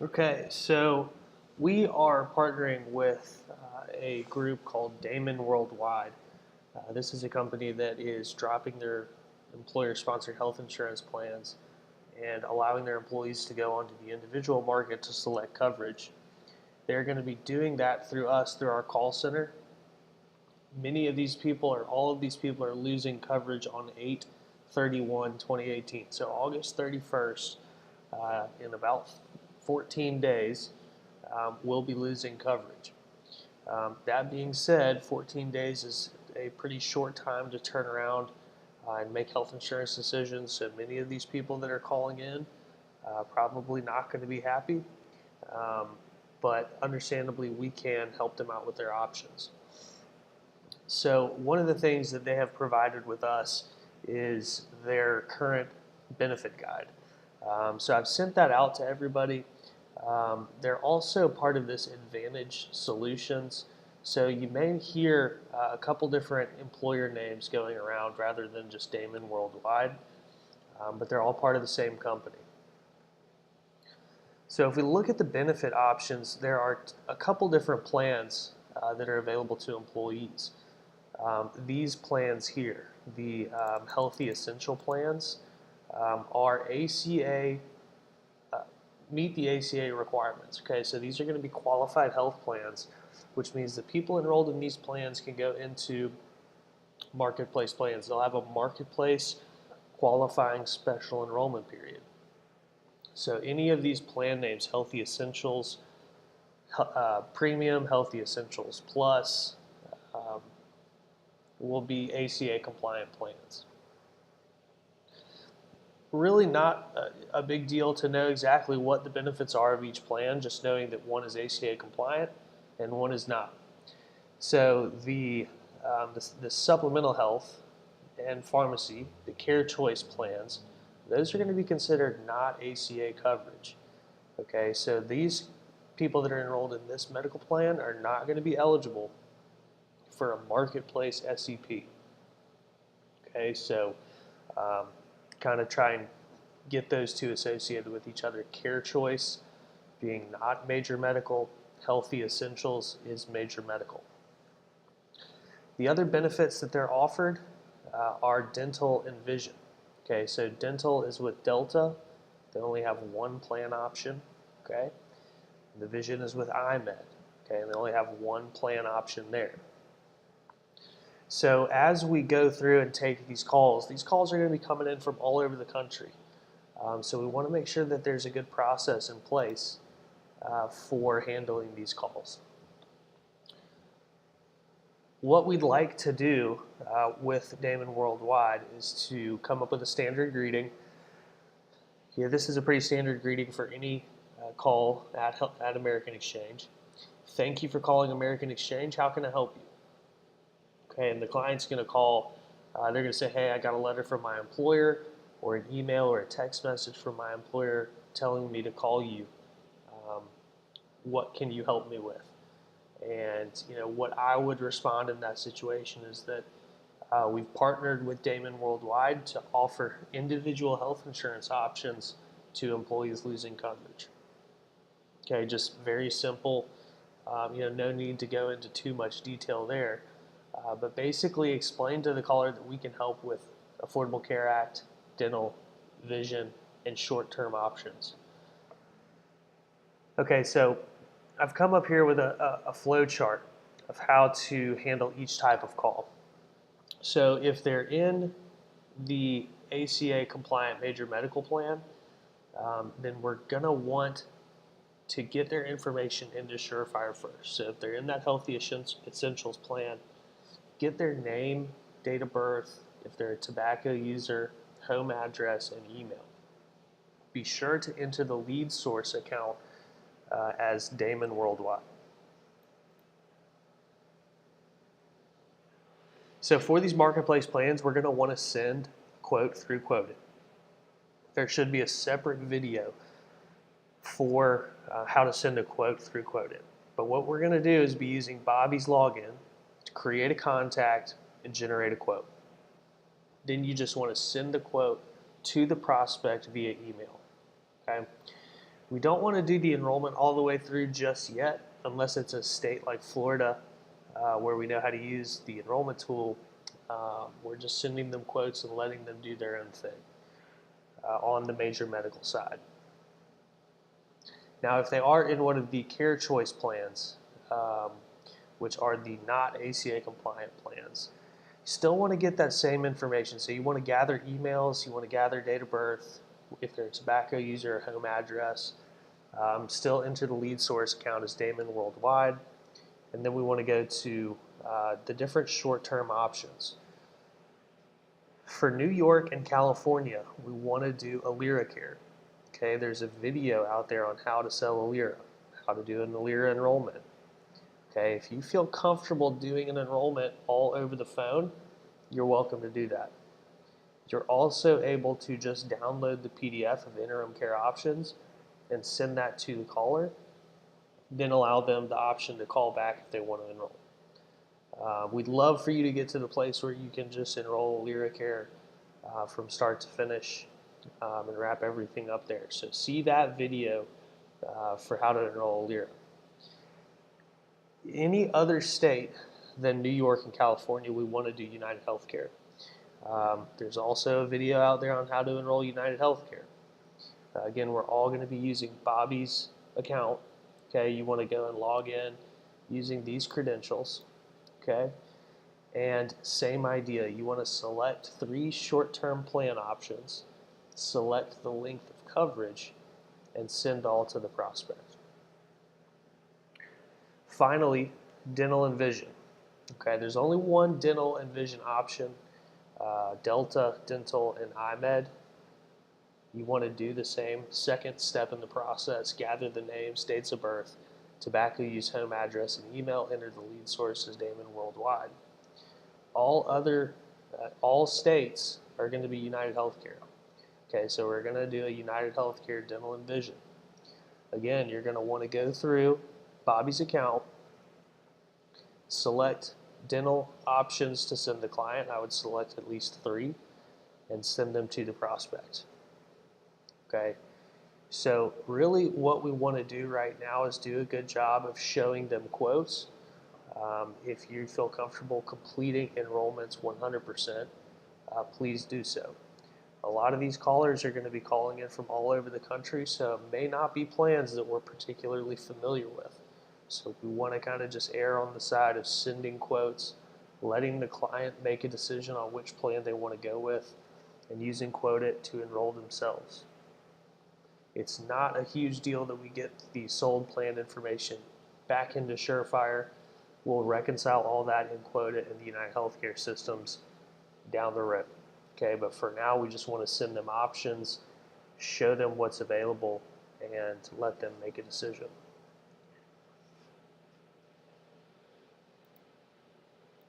Okay, so we are partnering with a group called Daymon Worldwide. This is a company that is dropping their employer-sponsored health insurance plans and allowing their employees to go onto the individual market to select coverage. They're going to be doing that through us, through our call center. Many of these people, or all of these people, are losing coverage on 8/31/2018. So August 31st, in about 14 days, we'll be losing coverage. That being said, 14 days is a pretty short time to turn around and make health insurance decisions. So many of these people that are calling in probably not going to be happy, um, but understandably, we can help them out with their options. So one of the things that they have provided with us is their current benefit guide. So I've sent that out to everybody. They're also part of this Advantage Solutions. So you may hear a couple different employer names going around rather than just Daymon Worldwide, but they're all part of the same company. So if we look at the benefit options, there are a couple different plans that are available to employees. These plans here, the Healthy Essential plans, are ACA, meet the ACA requirements. Okay, so these are going to be qualified health plans, which means that people enrolled in these plans can go into marketplace plans. They'll have a marketplace qualifying special enrollment period. So any of these plan names, Healthy Essentials, Premium, Healthy Essentials Plus, um, will be ACA compliant plans. Really not a big deal to know exactly what the benefits are of each plan, just knowing that one is ACA compliant and one is not. So the supplemental health and pharmacy, the care choice plans, those are going to be considered not ACA coverage. Okay, so these people that are enrolled in this medical plan are not going to be eligible for a marketplace SEP. Okay, so kind of try and get those two associated with each other. Care choice being not major medical, Healthy Essentials is major medical. The other benefits that they're offered are dental and vision. Okay, so dental is with Delta. They only have one plan option. Okay, the vision is with iMed. Okay, and they only have one plan option there. So as we go through and take these calls are going to be coming in from all over the country. So we want to make sure that there's a good process in place for handling these calls. What we'd like to do with Daymon Worldwide is to come up with a standard greeting. Yeah, this is a pretty standard greeting for any call at American Exchange. Thank you for calling American Exchange. How can I help you? Okay, and the client's going to call. They're going to say, hey, I got a letter from my employer, or an email or a text message from my employer telling me to call you. What can you help me with? And what I would respond in that situation is that we've partnered with Daymon Worldwide to offer individual health insurance options to employees losing coverage. Okay, just very simple. No need to go into too much detail there. But basically explain to the caller that we can help with Affordable Care Act, dental, vision, and short-term options. Okay, so I've come up here with a flow chart of how to handle each type of call. So if they're in the ACA compliant major medical plan, then we're going to want to get their information into Surefire first. So if they're in that Healthy Essentials plan, get their name, date of birth, if they're a tobacco user, home address, and email. Be sure to enter the lead source account as Daymon Worldwide. So for these marketplace plans, we're going to want to send quote through Quoted. There should be a separate video for how to send a quote through Quoted. But what we're going to do is be using Bobby's login to create a contact and generate a quote. Then you just want to send the quote to the prospect via email. Okay. We don't want to do the enrollment all the way through just yet, unless it's a state like Florida, where we know how to use the enrollment tool. We're just sending them quotes and letting them do their own thing on the major medical side. Now, if they are in one of the care choice plans, which are the not ACA compliant plans, you still want to get that same information. So you want to gather emails, you want to gather date of birth, if they're a tobacco user, home address. Still enter the lead source account as Daymon Worldwide. And then we want to go to the different short-term options. For New York and California, we want to do AliraCare. Okay, there's a video out there on how to sell Alira, how to do an Alira enrollment. Okay, if you feel comfortable doing an enrollment all over the phone, you're welcome to do that. You're also able to just download the PDF of interim care options and send that to the caller, then allow them the option to call back if they want to enroll. We'd love for you to get to the place where you can just enroll AliraCare from start to finish and wrap everything up there. So see that video for how to enroll Alira. Any other state than New York and California, we want to do United Healthcare. There's also a video out there on how to enroll United Healthcare. Again, we're all going to be using Bobby's account. Okay, you want to go and log in using these credentials. Okay, and same idea. You want to select 3 short-term plan options, select the length of coverage, and send all to the prospect. Finally, dental and vision. Okay, there's only one dental and vision option, Delta Dental and iMed. You want to do the same second step in the process, gather the names, dates of birth, tobacco use, home address, and email, enter the lead source as Daymon Worldwide. All states are going to be United Healthcare. Okay, so we're going to do a United Healthcare dental and vision. Again, you're going to want to go through Bobby's account, select dental options to send the client. I would select at least 3 and send them to the prospect. Okay, so really what we want to do right now is do a good job of showing them quotes. If you feel comfortable completing enrollments 100%, please do so. A lot of these callers are going to be calling in from all over the country, so it may not be plans that we're particularly familiar with. So we want to kind of just err on the side of sending quotes, letting the client make a decision on which plan they want to go with, and using Quote-it to enroll themselves. It's not a huge deal that we get the sold plan information back into Surefire. We'll reconcile all that in Quote-it and the United Healthcare systems down the road. Okay, but for now, we just want to send them options, show them what's available, and let them make a decision.